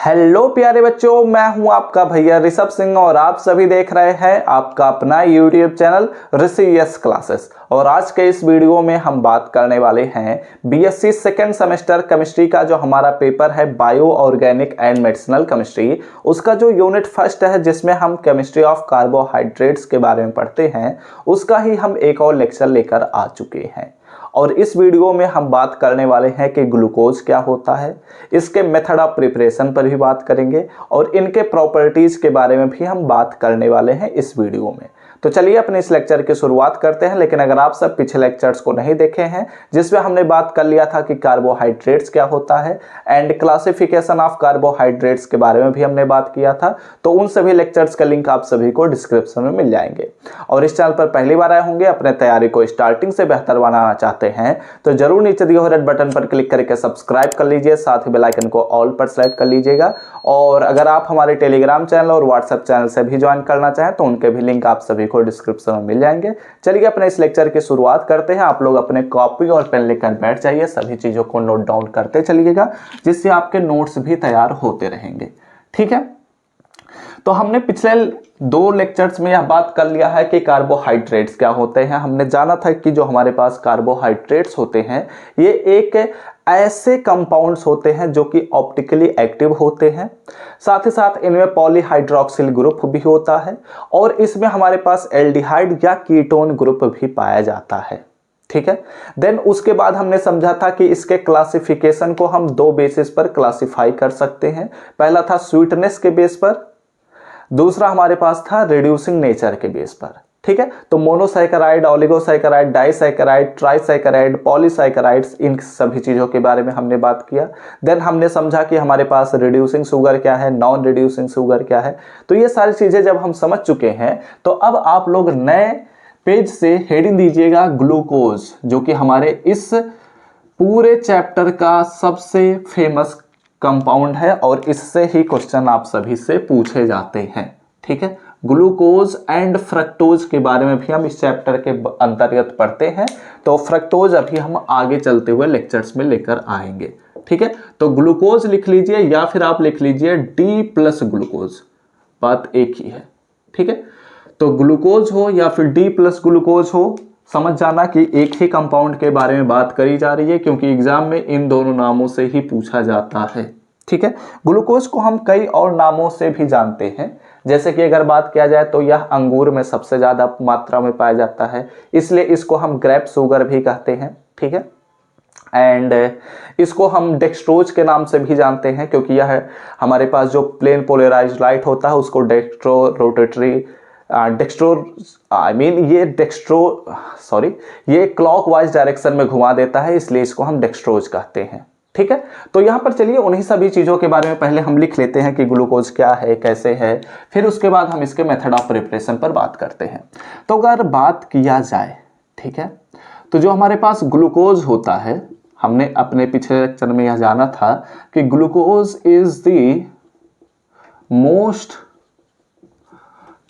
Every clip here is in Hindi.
हेलो प्यारे बच्चों, मैं हूं आपका भैया ऋषभ सिंह और आप सभी देख रहे हैं आपका अपना यूट्यूब चैनल ऋषि यस क्लासेस। और आज के इस वीडियो में हम बात करने वाले हैं बीएससी सेकेंड सेमेस्टर केमिस्ट्री का जो हमारा पेपर है bio organic and medicinal chemistry, उसका जो यूनिट फर्स्ट है जिसमें हम केमिस्ट्री ऑफ कार्बोहाइड्रेट्स के बारे में पढ़ते हैं, उसका ही हम एक और लेक्चर लेकर आ चुके हैं। और इस वीडियो में हम बात करने वाले हैं कि ग्लूकोज क्या होता है, इसके मेथड ऑफ प्रिपरेशन पर भी बात करेंगे और इनके प्रॉपर्टीज के बारे में भी हम बात करने वाले हैं इस वीडियो में। तो चलिए अपने इस लेक्चर की शुरुआत करते हैं। लेकिन अगर आप सब पिछले लेक्चर्स को नहीं देखे हैं जिसमें हमने बात कर लिया था कि कार्बोहाइड्रेट्स क्या होता है एंड क्लासिफिकेशन ऑफ कार्बोहाइड्रेट्स के बारे में भी हमने बात किया था, तो उन सभी लेक्चर्स का लिंक आप सभी को डिस्क्रिप्शन में मिल जाएंगे। और इस चैनल पर पहली बार आए होंगे, अपने तैयारी को स्टार्टिंग से बेहतर बनाना चाहते हैं तो जरूर नीचे दिए हुए रेड बटन पर क्लिक करके सब्सक्राइब कर लीजिए, साथ ही बेल आइकन को ऑल पर सेलेक्ट कर लीजिएगा। और अगर आप हमारे टेलीग्राम चैनल और व्हाट्सएप चैनल से भी ज्वाइन करना चाहें तो उनके भी लिंक आप सभी को डिस्क्रिप्शन में मिल जाएंगे। चलिए अपने इस लेक्चर की शुरुआत करते हैं। आप लोग अपने कॉपी और पेन लेकर बैठ जाइए, सभी चीजों को नोट डाउन करते चलिएगा जिससे आपके नोट्स भी तैयार होते रहेंगे। ठीक है, तो हमने पिछले दो लेक्चर्स में यह बात कर लिया है कि कार्बोहाइड्रेट्स क्या होते हैं। हमने जाना था कि जो हमारे पास कार्बोहाइड्रेट्स होते हैं ये एक ऐसे कंपाउंड्स होते हैं जो कि ऑप्टिकली एक्टिव होते हैं, साथ ही साथ इनमें पॉलीहाइड्रोक्सिल ग्रुप भी होता है और इसमें हमारे पास एल्डिहाइड या कीटोन ग्रुप भी पाया जाता है। ठीक है, देन उसके बाद हमने समझा था कि इसके क्लासिफिकेशन को हम दो बेसिस पर क्लासिफाई कर सकते हैं। पहला था स्वीटनेस के बेस पर, दूसरा हमारे पास था रिड्यूसिंग नेचर के बेस पर। ठीक है, तो मोनोसैकेराइड, ओलिगोसैकेराइड, डाइसैकेराइड, ट्राइसैकेराइड, पॉलीसैकेराइड्स, इन सभी चीजों के बारे में हमने बात किया। देन हमने समझा कि हमारे पास रिड्यूसिंग शुगर क्या है, नॉन रिड्यूसिंग शुगर क्या है। तो ये सारी चीजें जब हम समझ चुके हैं तो अब आप लोग नए पेज से हेडिंग दीजिएगा ग्लूकोज, जो कि हमारे इस पूरे चैप्टर का सबसे फेमस कंपाउंड है और इससे ही क्वेश्चन आप सभी से पूछे जाते हैं। ठीक है, ग्लूकोज एंड फ्रक्टोज के बारे में भी हम इस चैप्टर के अंतर्गत पढ़ते हैं, तो फ्रक्टोज अभी हम आगे चलते हुए लेक्चर्स में लेकर आएंगे। ठीक है, तो ग्लूकोज लिख लीजिए या फिर आप लिख लीजिए डी प्लस ग्लूकोज, बात एक ही है। ठीक है, तो ग्लूकोज हो या फिर डी प्लस ग्लूकोज हो, समझ जाना कि एक ही कंपाउंड के बारे में बात करी जा रही है, क्योंकि एग्जाम में इन दोनों नामों से ही पूछा जाता है। ठीक है, ग्लूकोज को हम कई और नामों से भी जानते हैं, जैसे कि अगर बात किया जाए तो यह अंगूर में सबसे ज्यादा मात्रा में पाया जाता है, इसलिए इसको हम ग्रेप शुगर भी कहते हैं। ठीक है, एंड इसको हम डेक्सट्रोज के नाम से भी जानते हैं, क्योंकि यह हमारे पास जो प्लेन पोलराइज्ड लाइट होता है उसको ये क्लॉकवाइज डायरेक्शन में घुमा देता है, इसलिए इसको हम डेक्सट्रोज कहते हैं। ठीक है, तो यहां पर चलिए उन्हीं सभी चीजों के बारे में पहले हम लिख लेते हैं कि ग्लूकोज क्या है, कैसे है, फिर उसके बाद हम इसके मेथड ऑफ प्रिपरेशन पर बात करते हैं। तो अगर बात किया जाए, ठीक है, तो जो हमारे पास ग्लूकोज होता है, हमने अपने पिछले लेक्चर में यह जाना था कि glucose is the most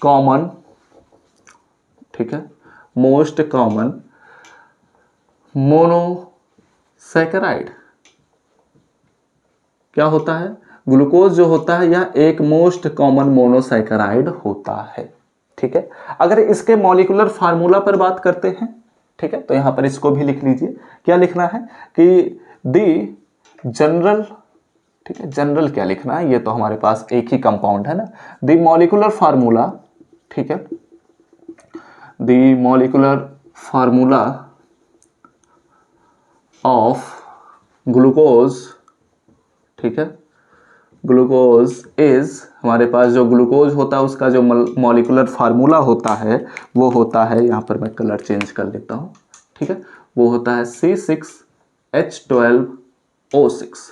common, ठीक है, मोस्ट कॉमन मोनोसैकेराइड। क्या होता है? ग्लूकोज जो होता है यह एक मोस्ट कॉमन मोनोसैकेराइड होता है। ठीक है, अगर इसके मॉलिक्यूलर फार्मूला पर बात करते हैं, ठीक है, तो यहां पर इसको भी लिख लीजिए। क्या लिखना है कि दी जनरल, ठीक है, जनरल क्या लिखना है, ये तो हमारे पास एक ही कंपाउंड है ना, द मॉलिक्यूलर फार्मूला, ठीक है, the molecular formula of glucose, ठीक है, ग्लूकोज इज, हमारे पास जो ग्लूकोज होता है उसका जो मॉलिक्यूलर फार्मूला होता है वो होता है, यहां पर मैं कलर चेंज कर लेता हूं, ठीक है, वो होता है C6H12O6।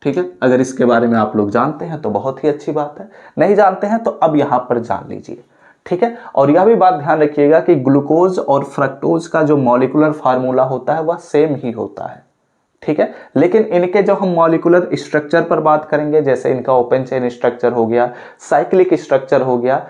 ठीक है, अगर इसके बारे में आप लोग जानते हैं तो बहुत ही अच्छी बात है, नहीं जानते हैं तो अब यहां पर जान लीजिए। ठीक है, और यह भी बात ध्यान रखिएगा कि ग्लूकोज और फ्रक्टोज का जो मॉलिक्यूलर फार्मूला होता है वह सेम ही होता है। ठीक है, लेकिन इनके जो हम मॉलिक्यूलर स्ट्रक्चर पर बात करेंगे, जैसे इनका ओपन चेन स्ट्रक्चर हो गया, साइक्लिक स्ट्रक्चर हो गया,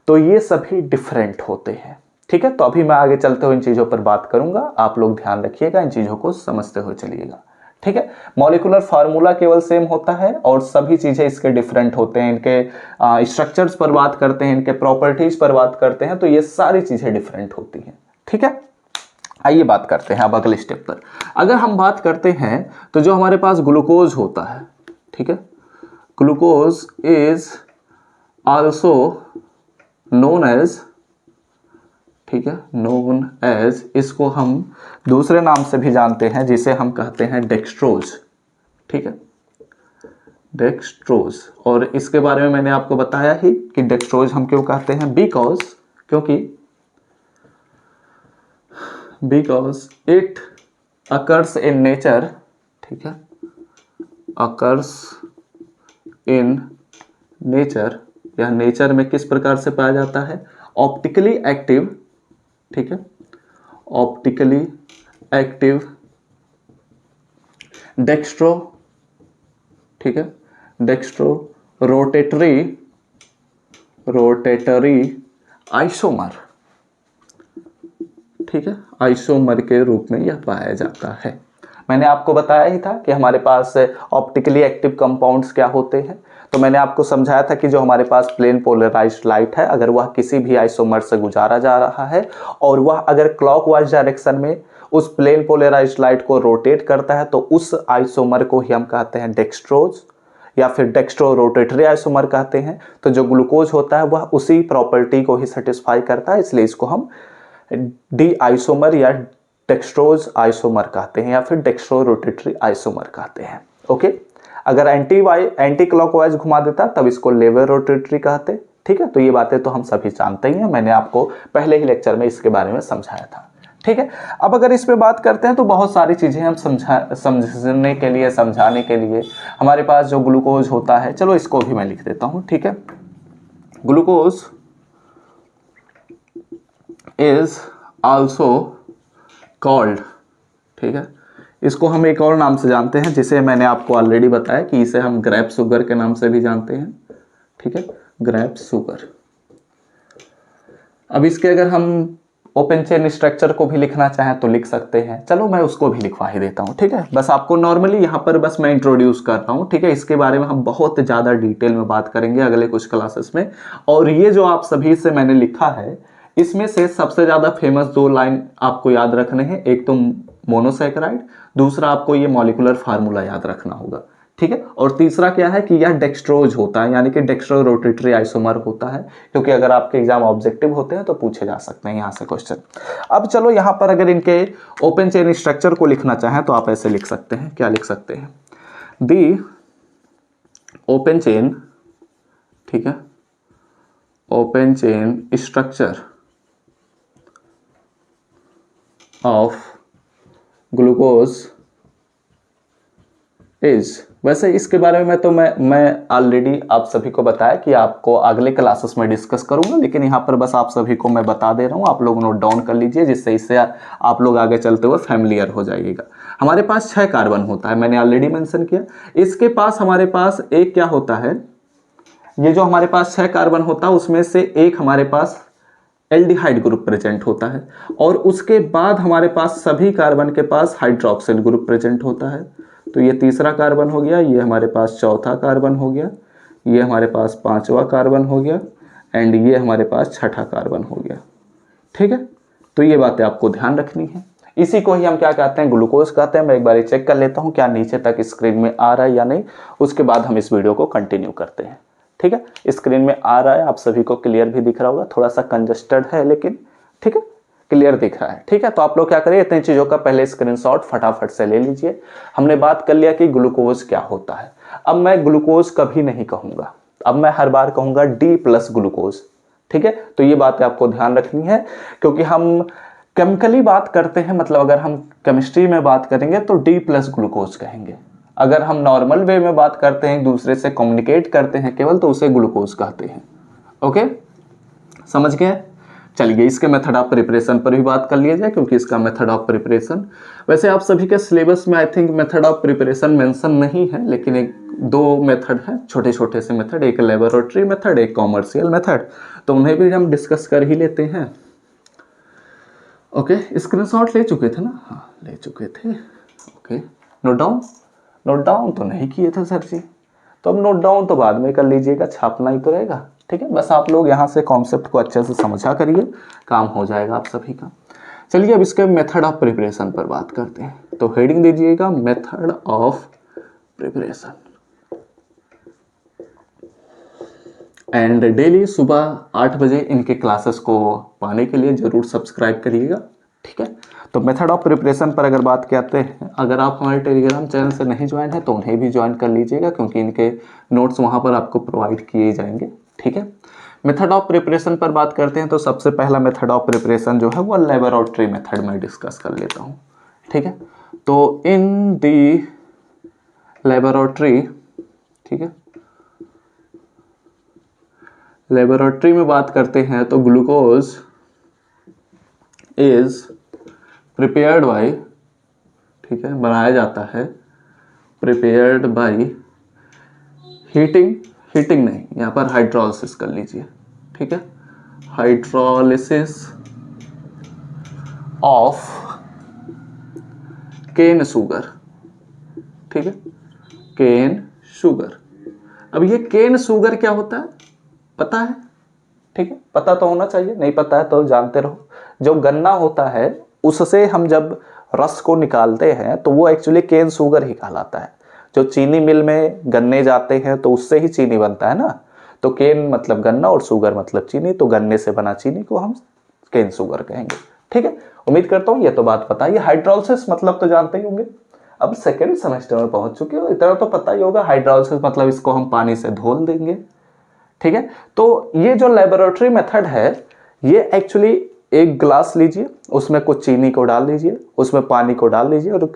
तो ये सभी डिफरेंट होते हैं। ठीक है, तो अभी मैं आगे चलते हुए इन चीजों पर बात करूंगा, आप लोग ध्यान रखिएगा, इन चीजों को समझते हुए चलिएगा। ठीक है, मॉलिक्यूलर फार्मूला केवल सेम होता है और सभी चीजें इसके डिफरेंट होते हैं, इनके स्ट्रक्चर्स पर बात करते हैं, इनके प्रॉपर्टीज पर बात करते हैं, तो ये सारी चीजें डिफरेंट होती हैं। ठीक है, आइए बात करते हैं अब अगले स्टेप पर। अगर हम बात करते हैं तो जो हमारे पास ग्लूकोज होता है, ठीक है, glucose is also known as, ठीक है, नोन एज, इसको हम दूसरे नाम से भी जानते हैं जिसे हम कहते हैं डेक्सट्रोज। ठीक है, डेक्सट्रोज। और इसके बारे में मैंने आपको बताया ही कि डेक्सट्रोज हम क्यों कहते हैं, because it occurs in nature, ठीक है, अकर्स इन नेचर, या नेचर में किस प्रकार से पाया जाता है, ऑप्टिकली एक्टिव, ठीक है, ऑप्टिकली एक्टिव डेक्स्ट्रो, ठीक है, डेक्स्ट्रो रोटेटरी आइसोमर, ठीक है, आइसोमर के रूप में यह पाया जाता है। मैंने आपको बताया ही था कि हमारे पास ऑप्टिकली एक्टिव कंपाउंड्स क्या होते हैं, तो मैंने आपको समझाया था कि जो हमारे पास प्लेन पोलराइज्ड लाइट है, अगर वह किसी भी आइसोमर से गुजारा जा रहा है और वह अगर क्लॉकवाइज डायरेक्शन में उस प्लेन पोलराइज्ड लाइट को रोटेट करता है, तो उस आइसोमर को ही हम कहते हैं डेक्सट्रोज या फिर डेक्स्ट्रो रोटेटरी आइसोमर कहते हैं। तो जो ग्लूकोज होता है वह उसी प्रॉपर्टी को ही सेटिस्फाई करता है, इसलिए इसको हम डी आइसोमर या डेक्स्ट्रोज आइसोमर कहते हैं या फिर डेक्स्ट्रो रोटेटरी आइसोमर कहते हैं। ओके, अगर एंटी क्लॉकवाइज घुमा देता तब इसको लेवल रोटेटरी कहते। ठीक है, तो ये बातें तो हम सभी जानते ही हैं, मैंने आपको पहले ही लेक्चर में इसके बारे में समझाया था। ठीक है, अब अगर इस पे बात करते हैं तो बहुत सारी चीजें हम समझने के लिए, समझाने के लिए हमारे पास जो ग्लूकोज होता है, चलो इसको भी मैं लिख देता हूं। ठीक है, ग्लूकोज इज आल्सो कॉल्ड, ठीक है, इसको हम एक और नाम से जानते हैं जिसे मैंने आपको ऑलरेडी बताया कि इसे हम ग्रेप शुगर के नाम से भी जानते हैं। ठीक है, ग्रेप शुगर। अब इसके अगर हम ओपन चेन स्ट्रक्चर को भी लिखना चाहें तो लिख सकते हैं, चलो मैं उसको भी लिखवा ही देता हूं। ठीक है, बस आपको नॉर्मली यहाँ पर बस मैं इंट्रोड्यूस कर रहा हूँ। ठीक है, इसके बारे में हम बहुत ज़्यादा डिटेल में बात करेंगे अगले कुछ क्लासेस में। और ये जो आप सभी से मैंने लिखा है, इसमें से सबसे ज़्यादा फेमस दो लाइन आपको याद रखने हैं, एक तो मोनोसैकेराइड, दूसरा आपको ये मॉलिक्यूलर फार्मूला याद रखना होगा। ठीक है, और तीसरा क्या है कि यह डेक्स्ट्रोज होता है, यानी कि डेक्स्ट्रो रोटेटरी आइसोमर होता है, क्योंकि अगर आपके एग्जाम ऑब्जेक्टिव होते हैं तो पूछे जा सकते हैं यहाँ से क्वेश्चन। अब चलो यहाँ पर अगर इनके ओपन चेन स्ट्रक्चर को लिखना चाहें तो आप ऐसे लिख सकते हैं, क्या लिख सकते हैं, दी ओपन चेन, ठीक है, open chain structure of glucose is, वैसे इसके बारे में तो मैं ऑलरेडी आप सभी को बताया कि आपको अगले क्लासेस में डिस्कस करूंगा, लेकिन यहाँ पर बस आप सभी को मैं बता दे रहा हूँ, आप लोग नोट डाउन कर लीजिए, जिससे इससे आप लोग आगे चलते हुए फैमिलियर हो जाइएगा। हमारे पास 6 कार्बन होता है, मैंने ऑलरेडी मेंशन किया। इसके पास हमारे पास एक क्या होता है, ये जो हमारे पास 6 कार्बन होता है उसमें से एक हमारे पास एल्डिहाइड ग्रुप प्रेजेंट होता है, और उसके बाद हमारे पास सभी कार्बन के पास हाइड्रोक्सिल ग्रुप प्रेजेंट होता है। तो ये तीसरा कार्बन हो गया, ये हमारे पास चौथा कार्बन हो गया, ये हमारे पास 5वां कार्बन हो गया, एंड ये हमारे पास 6ठा कार्बन हो गया। ठीक है, तो ये बातें आपको ध्यान रखनी है। इसी को ही हम क्या कहते हैं, ग्लूकोज कहते हैं। मैं एक बार चेक कर लेता हूँ क्या नीचे तक स्क्रीन में आ रहा है या नहीं, उसके बाद हम इस वीडियो को कंटिन्यू करते हैं। ठीक है, स्क्रीन में आ रहा है, आप सभी को क्लियर भी दिख रहा होगा, थोड़ा सा कंजस्टेड है लेकिन ठीक है, क्लियर दिख रहा है। ठीक है, तो आप लोग क्या करिए, इतनी चीजों का पहले स्क्रीनशॉट फटाफट से ले लीजिए। हमने बात कर लिया कि ग्लूकोज क्या होता है। अब मैं ग्लूकोज कभी नहीं कहूंगा, अब मैं हर बार कहूंगा डी प्लस ग्लूकोज। ठीक है, तो ये बातें आपको ध्यान रखनी है, क्योंकि हम केमिकली बात करते हैं, मतलब अगर हम केमिस्ट्री में बात करेंगे तो डी प्लस ग्लूकोज कहेंगे। अगर हम नॉर्मल वे में बात करते हैं, दूसरे से कम्युनिकेट करते हैं केवल, तो उसे ग्लूकोज कहते हैं। ओके, समझ गए। चलिए इसके मेथड ऑफ प्रिपरेशन पर भी बात कर लिया जाए, क्योंकि इसका मेथड ऑफ प्रिपरेशन वैसे आप सभी के सिलेबस में I think method of preparation mention नहीं है, लेकिन एक 2 मेथड है, छोटे छोटे से मेथड, एक लेबोरेटरी मेथड, एक कॉमर्शियल मेथड, तो उन्हें भी हम डिस्कस कर ही लेते हैं। ओके, स्क्रीनशॉट ले चुके थे ना, हाँ ले चुके थे। ओके, नोट डाउन तो नहीं किए थे सर जी। तो अब नोट डाउन तो बाद में कर लीजिएगा, छापना ही तो रहेगा। ठीक है, बस आप लोग यहाँ से कॉन्सेप्ट को अच्छे से समझा करिए, काम हो जाएगा आप सभी का। चलिए अब इसके मेथड ऑफ प्रिपरेशन पर बात करते हैं। तो हेडिंग दीजिएगा method of preparation. And daily सुबह 8 बजे इनके क्लासेस को पाने के लिए जरूर सब्सक्राइब करिएगा। ठीक है, तो मेथड ऑफ प्रिपरेशन पर अगर बात करते हैं, अगर आप हमारे टेलीग्राम चैनल से नहीं ज्वाइन है तो उन्हें भी ज्वाइन कर लीजिएगा, क्योंकि इनके नोट्स वहाँ पर आपको प्रोवाइड किए जाएंगे। ठीक है, मेथड ऑफ प्रिपरेशन पर बात करते हैं तो सबसे पहला मेथड ऑफ प्रिपरेशन जो है वो लेबोरेटरी मेथड में डिस्कस कर लेता हूँ। ठीक है, तो इन दी लेबोरेटरी, ठीक है, लेबोरेटरी में बात करते हैं तो ग्लूकोज इज प्रिपेयर्ड बाय, ठीक है, बनाया जाता है, प्रिपेयर्ड बाय हीटिंग, हीटिंग नहीं, यहाँ पर हाइड्रोलिसिस कर लीजिए। ठीक है, हाइड्रोलिसिस ऑफ केन शुगर। ठीक है, केन शुगर। अब ये केन शुगर क्या होता है पता है? ठीक है, पता तो होना चाहिए, नहीं पता है तो जानते रहो। जो गन्ना होता है उससे हम जब रस को निकालते हैं तो वो एक्चुअली केन शुगर ही कहलाता है। जो चीनी मिल में गन्ने जाते हैं तो उससे ही चीनी बनता है ना, तो केन मतलब गन्ना और शुगर मतलब चीनी, तो गन्ने से बना चीनी को हम केन शुगर कहेंगे। ठीक है, उम्मीद करता हूँ ये तो बात पता है। हाइड्रोलिसिस मतलब तो जानते ही होंगे, अब सेकेंड सेमेस्टर में पहुंच चुके हो, इतना तो पता ही होगा। हाइड्रोलिसिस मतलब इसको हम पानी से धोल देंगे। ठीक है, तो ये जो लेबोरेटरी मेथड है ये एक्चुअली एक ग्लास लीजिए, उसमें कुछ चीनी को डाल दीजिए, उसमें पानी को डाल दीजिए और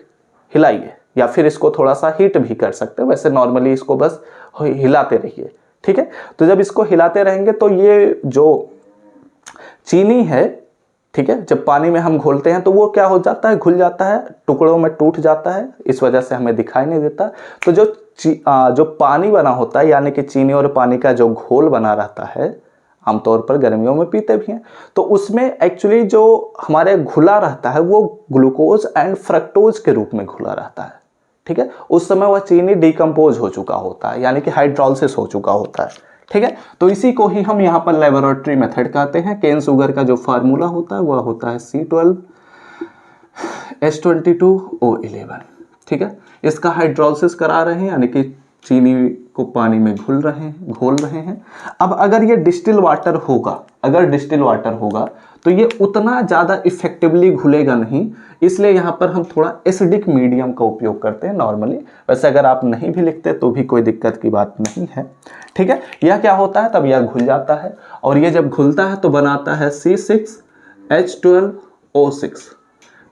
हिलाइए, या फिर इसको थोड़ा सा हीट भी कर सकते हैं। वैसे नॉर्मली इसको बस हिलाते रहिए। ठीक है, तो जब इसको हिलाते रहेंगे तो ये जो चीनी है, ठीक है, जब पानी में हम घोलते हैं तो वो क्या हो जाता है, घुल जाता है, टुकड़ों में टूट जाता है, इस वजह से हमें दिखाई नहीं देता। तो जो पानी बना होता है, यानी कि चीनी और पानी का जो घोल बना रहता है, आमतौर पर गर्मियों में पीते भी हैं, तो उसमें एक्चुअली जो हमारे घुला रहता है वो ग्लूकोज एंड फ्रक्टोज के रूप में घुला रहता है। ठीक है, उस समय वह चीनी डिकम्पोज हो चुका होता है, यानी कि हाइड्रोलिसिस हो चुका होता है। ठीक है, तो इसी को ही हम यहाँ पर लेबोरेटरी मेथड कहते हैं। केन शुगर का जो फार्मूला होता है वह होता है C12H22O11। ठीक है, इसका हाइड्रोलिसिस करा रहे हैं, यानी कि चीनी को पानी में घोल रहे हैं। अब अगर ये डिस्टिल वाटर होगा, तो ये उतना ज़्यादा इफेक्टिवली घुलेगा नहीं, इसलिए यहाँ पर हम थोड़ा एसिडिक मीडियम का उपयोग करते हैं नॉर्मली। वैसे अगर आप नहीं भी लिखते तो भी कोई दिक्कत की बात नहीं है। ठीक है, यह क्या होता है, तब यह घुल जाता है, और ये जब घुलता है तो बनाता है C6H12O6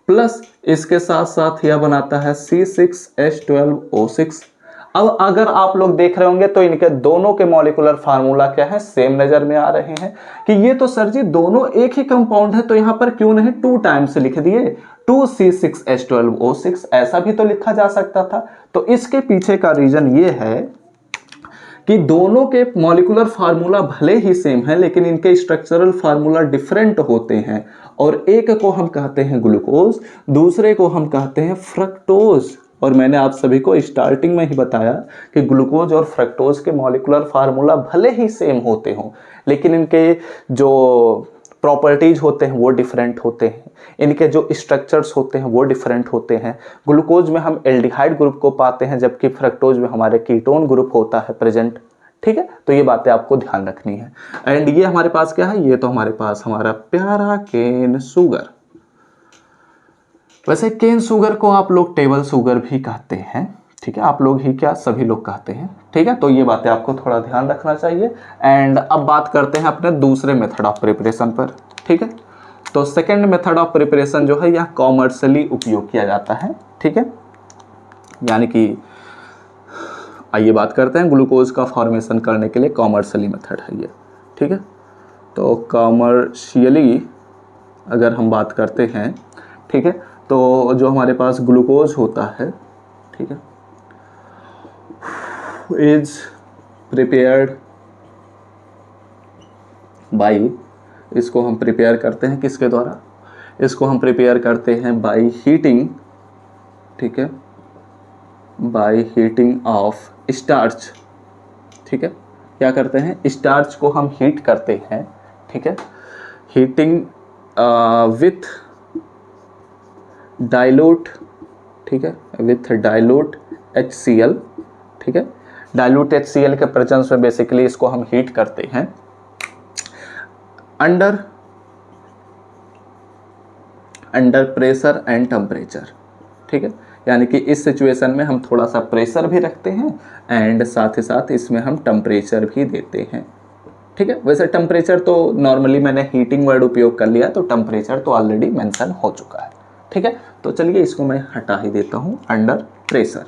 प्लस इसके साथ साथ यह बनाता है C6H12O6। अब अगर आप लोग देख रहे होंगे तो इनके दोनों के मॉलिक्यूलर फार्मूला क्या है, सेम नजर में आ रहे हैं कि ये तो सर जी दोनों एक ही कंपाउंड है, तो यहां पर क्यों नहीं 2 टाइम्स लिख दिए, 2C6H12O6, ऐसा भी तो लिखा जा सकता था। तो इसके पीछे का रीजन ये है कि दोनों के मॉलिक्यूलर फार्मूला भले ही सेम है, लेकिन इनके स्ट्रक्चरल फार्मूला डिफरेंट होते हैं, और एक को हम कहते हैं ग्लूकोज, दूसरे को हम कहते हैं फ्रक्टोज। और मैंने आप सभी को स्टार्टिंग में ही बताया कि ग्लूकोज और फ्रक्टोज के मॉलिक्यूलर फार्मूला भले ही सेम होते हों, लेकिन इनके जो प्रॉपर्टीज होते हैं वो डिफरेंट होते हैं, इनके जो स्ट्रक्चर्स होते हैं वो डिफरेंट होते हैं। ग्लूकोज में हम एल्डिहाइड ग्रुप को पाते हैं, जबकि फ्रक्टोज में हमारे कीटोन ग्रुप होता है प्रेजेंट। ठीक है, तो ये बातें आपको ध्यान रखनी है। एंड ये हमारे पास क्या है, ये तो हमारे पास हमारा प्यारा केन शुगर। वैसे केन शुगर को आप लोग टेबल शुगर भी कहते हैं। ठीक है, आप लोग ही क्या, सभी लोग कहते हैं। ठीक है, तो ये बातें आपको थोड़ा ध्यान रखना चाहिए। एंड अब बात करते हैं अपने दूसरे मेथड ऑफ प्रिपरेशन पर। ठीक है, तो सेकेंड मेथड ऑफ प्रिपरेशन जो है यह कॉमर्शियली उपयोग किया जाता है। ठीक है, यानी कि आइए बात करते हैं ग्लूकोज का फॉर्मेशन करने के लिए कॉमर्शियली मेथड है ये। ठीक है, तो कॉमर्शियली अगर हम बात करते हैं, ठीक है, तो जो हमारे पास ग्लूकोज होता है, ठीक है, इज प्रिपेयर्ड बाई, इसको हम प्रिपेयर करते हैं किसके द्वारा, इसको हम प्रिपेयर करते हैं बाई हीटिंग। ठीक है, बाय हीटिंग ऑफ स्टार्च, ठीक है। क्या करते हैं, स्टार्च को हम हीट करते हैं, ठीक है। हीटिंग विथ डाइल्यूट, ठीक है, विथ डाइल्यूट HCl, ठीक है। डाइल्यूट HCl के प्रेजेंस में बेसिकली इसको हम हीट करते हैं अंडर प्रेशर एंड टेम्परेचर, ठीक है। यानी कि इस सिचुएशन में हम थोड़ा सा प्रेशर भी रखते हैं एंड साथ ही साथ इसमें हम टेम्परेचर भी देते हैं, ठीक है। वैसे टेम्परेचर तो नॉर्मली मैंने हीटिंग वर्ड उपयोग कर लिया, तो टेम्परेचर तो ऑलरेडी मेंशन हो चुका है, ठीक है। तो चलिए इसको मैं हटा ही देता हूँ, अंडर प्रेशर,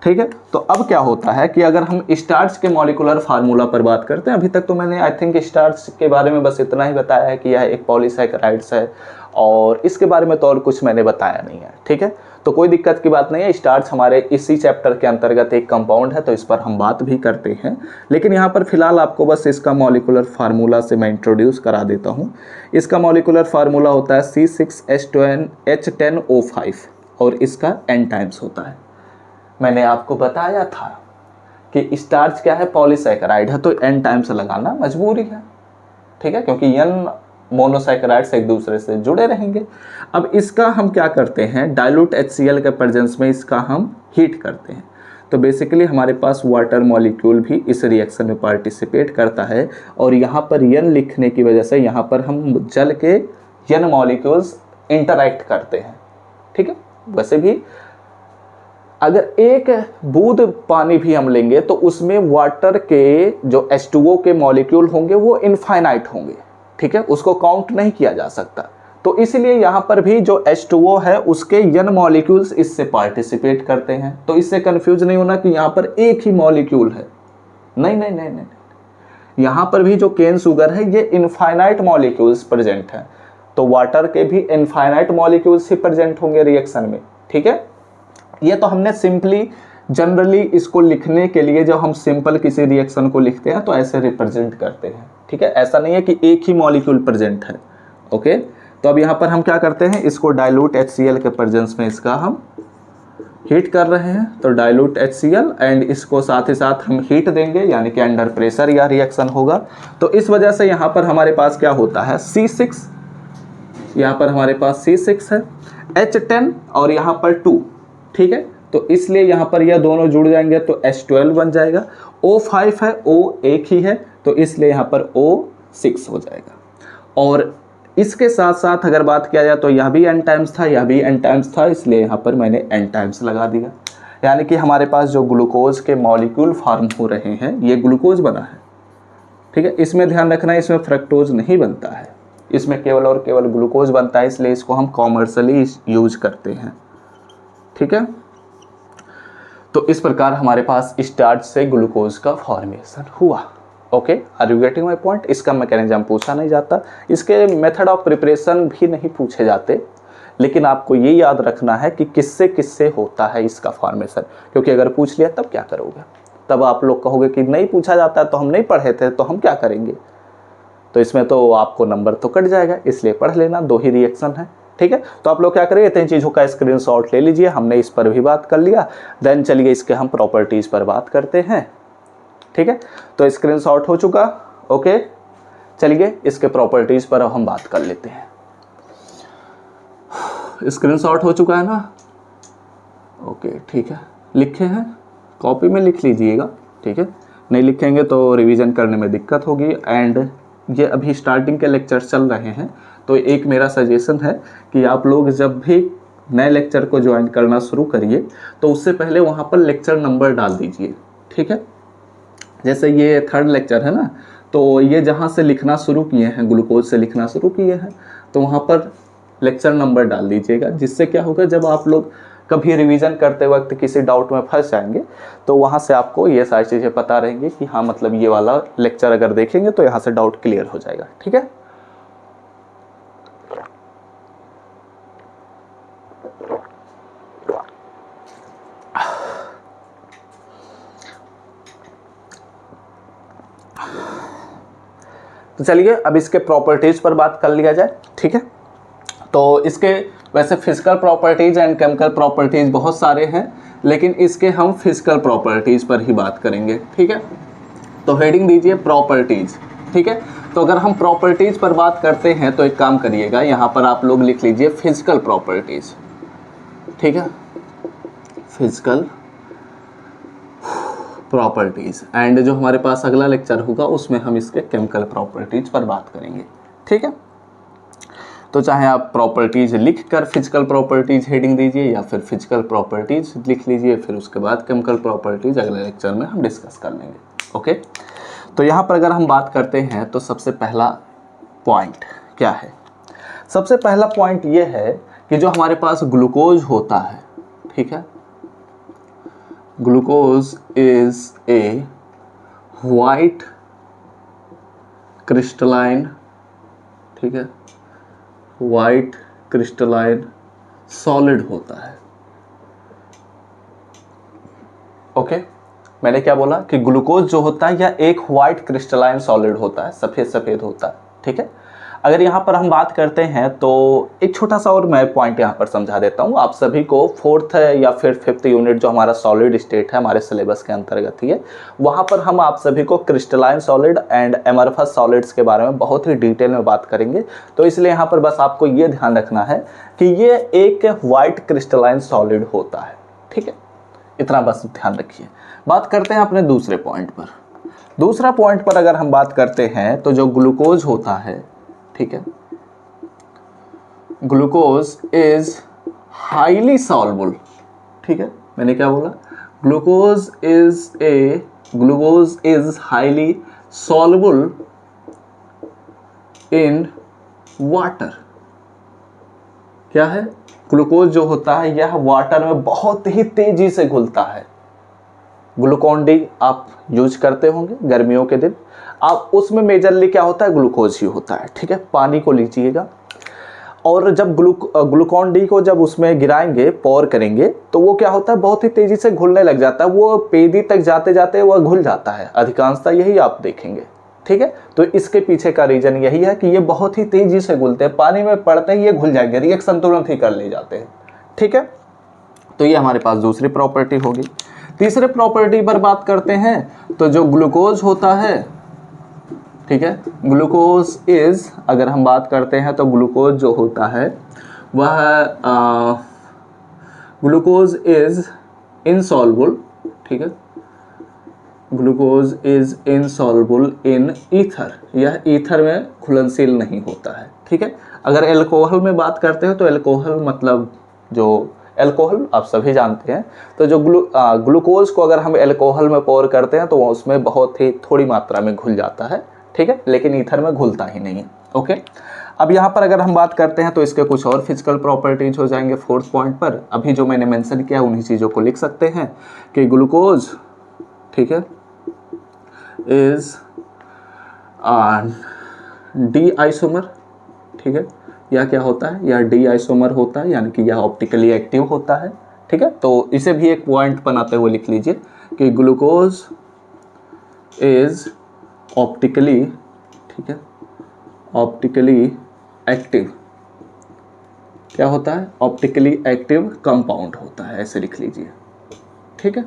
ठीक है। तो अब क्या होता है कि अगर हम स्टार्च के मॉलिक्यूलर फार्मूला पर बात करते हैं, अभी तक तो मैंने आई थिंक स्टार्च के बारे में बस इतना ही बताया है कि यह एक पॉलीसैकेराइड्स है, और इसके बारे में तो और कुछ मैंने बताया नहीं है, ठीक है। तो कोई दिक्कत की बात नहीं है, स्टार्च हमारे इसी चैप्टर के अंतर्गत एक कंपाउंड है, तो इस पर हम बात भी करते हैं। लेकिन यहाँ पर फिलहाल आपको बस इसका मॉलिक्यूलर फार्मूला से मैं इंट्रोड्यूस करा देता हूँ। इसका मॉलिक्यूलर फार्मूला होता है C6H10O5 और इसका N टाइम्स होता है। मैंने आपको बताया था कि स्टार्च क्या है, पॉलीसैकेराइड है, तो N टाइम्स लगाना मजबूरी है, ठीक है, क्योंकि N मोनोसैकेराइड्स एक दूसरे से जुड़े रहेंगे। अब इसका हम क्या करते हैं, डाइल्यूट HCl के प्रेजेंस में इसका हम हीट करते हैं, तो बेसिकली हमारे पास वाटर मॉलिक्यूल भी इस रिएक्शन में पार्टिसिपेट करता है, और यहाँ पर N लिखने की वजह से यहाँ पर हम जल के N मॉलिक्यूल्स इंटरैक्ट करते हैं, ठीक है। वैसे भी अगर एक बूंद पानी भी हम लेंगे तो उसमें वाटर के जो H2O के मॉलिक्यूल होंगे वो इनफाइनाइट होंगे, ठीक है, उसको काउंट नहीं किया जा सकता। तो इसलिए यहाँ पर भी जो H2O है उसके N मॉलिक्यूल्स इससे पार्टिसिपेट करते हैं। तो इससे कंफ्यूज नहीं होना कि यहाँ पर एक ही मॉलिक्यूल है, नहीं नहीं नहीं नहीं, यहाँ पर भी जो केन शुगर है ये इनफाइनाइट मॉलिक्यूल्स प्रेजेंट हैं, तो वाटर के भी इनफाइनाइट मॉलिक्यूल्स ही प्रेजेंट होंगे रिएक्शन में, ठीक है। ये तो हमने सिंपली जनरली इसको लिखने के लिए जब हम सिंपल किसी रिएक्शन को लिखते हैं तो ऐसे रिप्रेजेंट करते हैं, ठीक है। ऐसा नहीं है कि एक ही मॉलिक्यूल प्रेजेंट है, ओके। तो अब यहाँ पर हम क्या करते हैं, इसको डाइल्यूट HCl के प्रेजेंस में इसका हम हीट कर रहे हैं, तो डाइल्यूट HCl एंड इसको साथ ही साथ हम हीट देंगे, यानी कि अंडर प्रेशर यह रिएक्शन होगा। तो इस वजह से यहाँ पर हमारे पास क्या होता है, C6, यहाँ पर हमारे पास C6 है, H10 और यहाँ पर 2, ठीक है। तो इसलिए यहाँ पर यह दोनों जुड़ जाएंगे तो H12 बन जाएगा। O5 है, O एक ही है, तो इसलिए यहाँ पर O6 हो जाएगा। और इसके साथ साथ अगर बात किया जाए तो यह भी N टाइम्स था, यह भी N टाइम्स था, इसलिए यहाँ पर मैंने N टाइम्स लगा दिया। यानी कि हमारे पास जो ग्लूकोज के मॉलिक्यूल फॉर्म हो रहे हैं ये ग्लूकोज बना है, ठीक है। इसमें ध्यान रखना है, इसमें फ्रक्टोज नहीं बनता है, इसमें केवल और केवल ग्लूकोज बनता है, इसलिए इसको हम कॉमर्शियली यूज करते हैं, ठीक है। तो इस प्रकार हमारे पास स्टार्च से ग्लूकोज का फॉर्मेशन हुआ, okay. Are you getting my point. इसका मैकेनिज्म पूछा नहीं जाता, इसके मेथड ऑफ प्रिपरेशन भी नहीं पूछे जाते, लेकिन आपको ये याद रखना है कि किससे किससे होता है इसका फॉर्मेशन, क्योंकि अगर पूछ लिया तब क्या करोगे, तब आप लोग कहोगे कि नहीं पूछा जाता तो हम नहीं पढ़े थे तो हम क्या करेंगे, तो इसमें तो आपको नंबर तो कट जाएगा, इसलिए पढ़ लेना, 2 ही रिएक्शन है, ठीक है। तो आप लोग क्या करेंगे, 3 चीज़ों का स्क्रीनशॉट ले लीजिए, हमने इस पर भी बात कर लिया। देन चलिए इसके हम प्रॉपर्टीज़ पर बात करते हैं, ठीक है। तो स्क्रीनशॉट हो चुका, ओके। चलिए इसके प्रॉपर्टीज़ पर अब हम बात कर लेते हैं। स्क्रीनशॉट हो चुका है ना, ओके, ठीक है। लिखे हैं, कॉपी में लिख लीजिएगा, ठीक है। नहीं लिखेंगे तो रिवीजन करने में दिक्कत होगी। एंड ये अभी स्टार्टिंग के लेक्चर चल रहे हैं, तो एक मेरा सजेशन है कि आप लोग जब भी नए लेक्चर को ज्वाइन करना शुरू करिए तो उससे पहले वहाँ पर लेक्चर नंबर डाल दीजिए, ठीक है। जैसे ये 3rd लेक्चर है ना, तो ये जहाँ से लिखना शुरू किए हैं, ग्लूकोज से लिखना शुरू किए हैं, तो वहाँ पर लेक्चर नंबर डाल दीजिएगा, जिससे क्या होगा, जब आप लोग कभी रिवीजन करते वक्त किसी डाउट में फंस जाएंगे तो वहाँ से आपको ये सारी चीज़ें पता रहेंगी कि हाँ मतलब ये वाला लेक्चर अगर देखेंगे तो यहाँ से डाउट क्लियर हो जाएगा, ठीक है। तो चलिए अब इसके प्रॉपर्टीज़ पर बात कर लिया जाए, ठीक है। तो इसके वैसे physical properties and chemical properties बहुत सारे हैं, लेकिन इसके हम फिजिकल प्रॉपर्टीज़ पर ही बात करेंगे, ठीक है। तो हेडिंग दीजिए प्रॉपर्टीज़, ठीक है। तो अगर हम प्रॉपर्टीज़ पर बात करते हैं तो एक काम करिएगा, यहाँ पर आप लोग लिख लीजिए फिजिकल प्रॉपर्टीज़, ठीक है, फिजिकल प्रॉपर्टीज़। एंड जो हमारे पास अगला लेक्चर होगा उसमें हम इसके केमिकल प्रॉपर्टीज़ पर बात करेंगे, ठीक है। तो चाहे आप प्रॉपर्टीज़ लिख कर फिजिकल प्रॉपर्टीज़ हेडिंग दीजिए या फिर फिजिकल प्रॉपर्टीज़ लिख लीजिए, फिर उसके बाद केमिकल प्रॉपर्टीज़ अगले लेक्चर में हम डिस्कस कर लेंगे, ओके। तो यहाँ पर अगर हम बात करते हैं तो सबसे पहला पॉइंट क्या है? सबसे पहला पॉइंट ये है कि जो हमारे पास ग्लूकोज होता है, ठीक है, glucose is a white crystalline, ठीक है, वाइट क्रिस्टलाइन सॉलिड होता है, ओके। मैंने क्या बोला कि ग्लूकोज जो होता है यह एक वाइट क्रिस्टलाइन सॉलिड होता है, सफ़ेद सफ़ेद होता है, ठीक है। अगर यहाँ पर हम बात करते हैं तो एक छोटा सा और मैं पॉइंट यहाँ पर समझा देता हूँ आप सभी को। 4th या फिर 5th यूनिट जो हमारा सॉलिड स्टेट है हमारे सिलेबस के अंतर्गत ही है, वहाँ पर हम आप सभी को crystalline solid and amorphous solids के बारे में बहुत ही डिटेल में बात करेंगे। तो इसलिए यहाँ पर बस आपको ये ध्यान रखना है कि ये एक वाइट क्रिस्टलाइन सॉलिड होता है, ठीक है, इतना बस ध्यान रखिए। बात करते हैं अपने दूसरे पॉइंट पर। दूसरा पॉइंट पर अगर हम बात करते हैं तो जो ग्लूकोज होता है, ठीक है, ग्लूकोज इज हाईली सॉल्युबल, ठीक है। मैंने क्या बोला? Glucose is highly soluble in water. क्या है? ग्लूकोज जो होता है यह वाटर में बहुत ही तेजी से घुलता है। ग्लूकॉन डी आप यूज करते होंगे गर्मियों के दिन, आप उसमें मेजरली क्या होता है? ग्लूकोज ही होता है, ठीक है। पानी को लीजिएगा और जब ग्लूकॉन डी को जब उसमें गिराएंगे, पौर करेंगे, तो वो क्या होता है? बहुत ही तेजी से घुलने लग जाता है। वो पेदी तक जाते जाते वह घुल जाता है, अधिकांशतः यही आप देखेंगे, ठीक है। तो इसके पीछे का रीजन यही है कि ये बहुत ही तेजी से घुलते हैं, पानी में पड़ते ही ये घुल जाएंगे, रिएक्शन तुरंत ही कर ले जाते हैं, ठीक है। तो ये हमारे पास दूसरी प्रॉपर्टी होगी। तीसरे प्रॉपर्टी पर बात करते हैं तो जो ग्लूकोज होता है, ठीक है, ग्लूकोज इज, अगर हम बात करते हैं तो ग्लूकोज जो होता है वह ग्लूकोज इज इनसॉल्युबल, ठीक है, glucose is insoluble in ether, यह ईथर में घुलनशील नहीं होता है, ठीक है। अगर एल्कोहल में बात करते हैं तो एल्कोहल मतलब जो एल्कोहल आप सभी जानते हैं, तो जो ग्लूकोज को अगर हम एल्कोहल में पोर करते हैं तो वो उसमें बहुत ही थोड़ी मात्रा में घुल जाता है, ठीक है, लेकिन ईथर में घुलता ही नहीं है, ओके। अब यहाँ पर अगर हम बात करते हैं तो इसके कुछ और फिजिकल प्रॉपर्टीज हो जाएंगे 4th पॉइंट पर। अभी जो मैंने मेंशन किया उन्हीं चीज़ों को लिख सकते हैं कि ग्लूकोज, ठीक है, इज डी आइसोमर, ठीक है, यह क्या होता है? यह डी आइसोमर होता है, यानी कि यह ऑप्टिकली एक्टिव होता है, ठीक है। तो इसे भी एक पॉइंट बनाते हुए लिख लीजिए कि ग्लूकोज इज ऑप्टिकली, ठीक है, ऑप्टिकली एक्टिव, क्या होता है? ऑप्टिकली एक्टिव कंपाउंड होता है, ऐसे लिख लीजिए, ठीक है।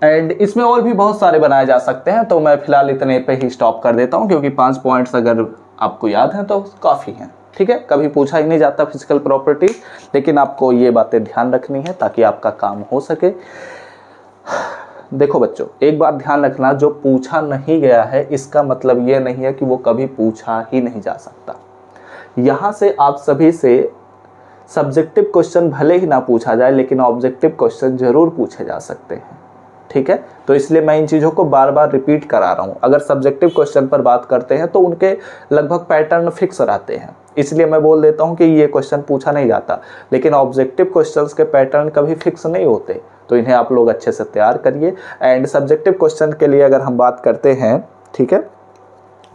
एंड इसमें और भी बहुत सारे बनाए जा सकते हैं, तो मैं फिलहाल इतने पे ही स्टॉप कर देता हूं, क्योंकि 5 पॉइंट्स अगर आपको याद हैं तो काफ़ी हैं, ठीक है। कभी पूछा ही नहीं जाता फिजिकल प्रॉपर्टी, लेकिन आपको ये बातें ध्यान रखनी है ताकि आपका काम हो सके। देखो बच्चों, एक बात ध्यान रखना, जो पूछा नहीं गया है इसका मतलब ये नहीं है कि वो कभी पूछा ही नहीं जा सकता। यहाँ से आप सभी से सब्जेक्टिव क्वेश्चन भले ही ना पूछा जाए, लेकिन ऑब्जेक्टिव क्वेश्चन जरूर पूछे जा सकते हैं, ठीक है। तो इसलिए मैं इन चीज़ों को बार बार रिपीट करा रहा हूँ। अगर सब्जेक्टिव क्वेश्चन पर बात करते हैं तो उनके लगभग पैटर्न फिक्स रहते हैं, इसलिए मैं बोल देता हूँ कि ये क्वेश्चन पूछा नहीं जाता, लेकिन ऑब्जेक्टिव क्वेश्चंस के पैटर्न कभी फिक्स नहीं होते, तो इन्हें आप लोग अच्छे से तैयार करिए। एंड सब्जेक्टिव क्वेश्चन के लिए अगर हम बात करते हैं, ठीक है,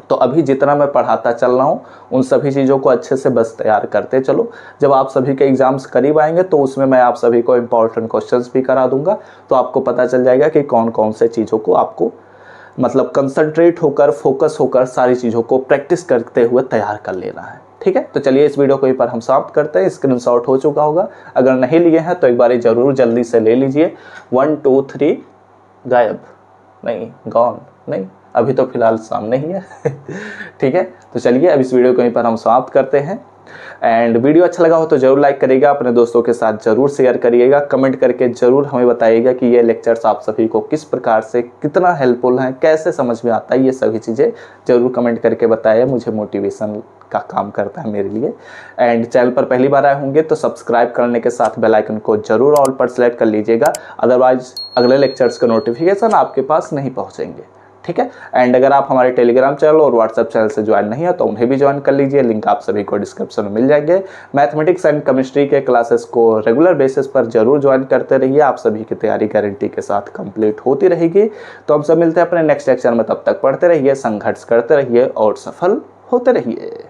तो अभी जितना मैं पढ़ाता चल रहा हूँ उन सभी चीज़ों को अच्छे से बस तैयार करते चलो। जब आप सभी के एग्जाम्स करीब आएंगे तो उसमें मैं आप सभी को इम्पॉर्टेंट क्वेश्चंस भी करा दूंगा, तो आपको पता चल जाएगा कि कौन कौन से चीज़ों को आपको मतलब कंसंट्रेट होकर, फोकस होकर सारी चीज़ों को प्रैक्टिस करते हुए तैयार कर लेना है, ठीक है, तो चलिए इस वीडियो को यहीं पर हम समाप्त करते हैं। स्क्रीनशॉट हो चुका होगा, अगर नहीं लिए हैं तो एक बार जरूर जल्दी से ले लीजिए। 1 2 3 गायब नहीं, गॉन नहीं, अभी तो फिलहाल सामने ही है। ठीक है, तो चलिए अब इस वीडियो को यहीं पर हम समाप्त करते हैं। एंड वीडियो अच्छा लगा हो तो जरूर लाइक करिएगा, अपने दोस्तों के साथ जरूर शेयर करिएगा, कमेंट करके जरूर हमें बताइएगा कि ये लेक्चर्स आप सभी को किस प्रकार से कितना हेल्पफुल हैं, कैसे समझ में आता है, ये सभी चीज़ें जरूर कमेंट करके बताइए, मुझे मोटिवेशन का काम करता है मेरे लिए। एंड चैनल पर पहली बार आए होंगे तो सब्सक्राइब करने के साथ बेल आइकन को जरूर ऑल पर सेलेक्ट कर लीजिएगा, अदरवाइज अगले लेक्चर्स के नोटिफिकेशन आपके पास नहीं पहुंचेंगे। ठीक है, एंड अगर आप हमारे टेलीग्राम चैनल और व्हाट्सएप चैनल से ज्वाइन नहीं है तो उन्हें भी ज्वाइन कर लीजिए, लिंक आप सभी को डिस्क्रिप्शन में मिल जाएंगे। मैथमेटिक्स एंड केमिस्ट्री के क्लासेस को रेगुलर बेसिस पर जरूर ज्वाइन करते रहिए, आप सभी की तैयारी गारंटी के साथ कंप्लीट होती रहेगी। तो हम सब मिलते हैं अपने नेक्स्ट लेक्चर में, तब तक पढ़ते रहिए, संघर्ष करते रहिए और सफल होते रहिए।